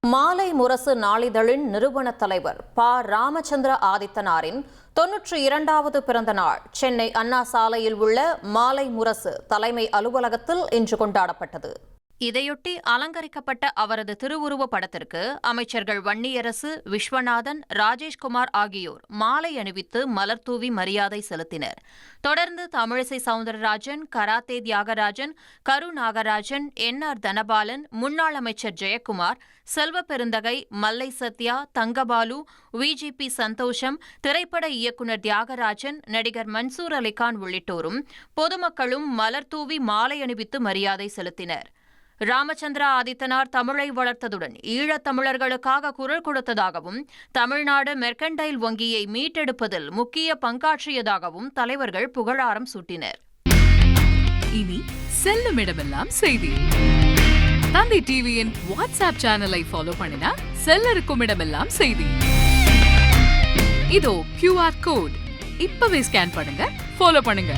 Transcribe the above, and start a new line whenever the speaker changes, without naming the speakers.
மாலை முரசு நாளிதழின் நிறுவன தலைவர் ப. ராமச்சந்திர ஆதித்தனாரின் 92வது பிறந்த நாள் சென்னை அண்ணா சாலையில் உள்ள மாலை முரசு தலைமை அலுவலகத்தில் இன்று கொண்டாடப்பட்டது. இதையொட்டி அலங்கரிக்கப்பட்ட அவரது திருவுருவப் படத்திற்கு அமைச்சர்கள் வன்னியரசு, விஸ்வநாதன், ராஜேஷ்குமார் ஆகியோர் மாலை அணிவித்து மலர்தூவி மரியாதை செலுத்தினர். தொடர்ந்து தமிழிசை சவுந்தரராஜன், கராத்தே தியாகராஜன், கரு நாகராஜன், என்.ஆர். தனபாலன், முன்னாள் அமைச்சர் ஜெயக்குமார், செல்வப்பெருந்தகை, மல்லை சத்யா, தங்கபாலு, விஜிபி சந்தோஷம், திரைப்பட இயக்குநர் தியாகராஜன், நடிகர் மன்சூர் அலிகான் உள்ளிட்டோரும் பொதுமக்களும் மலர்தூவி மாலை அணிவித்து மரியாதை செலுத்தினர். ராமச்சந்திர ஆதித்தனார் தமிழை வளர்த்ததுடன் ஈழத் தமிழர்களுக்காக குரல் கொடுத்ததாகவும் தமிழ்நாடு மெர்கன்டைல் வங்கியை மீட்டெடுப்பதில் முக்கிய பங்காற்றியதாகவும் தலைவர்கள் புகழாரம் சூட்டினர்.
இனி செல்லும் இடமெல்லாம் செய்தி. தந்தை டிவியின் வாட்ஸ்அப் சேனலை ஃபாலோ பண்ணினா செல்ல இருக்கும் இடமெல்லாம் செய்தி. இதோ QR கோட் இப்பவே ஸ்கேன் பண்ணுங்க, ஃபாலோ பண்ணுங்க.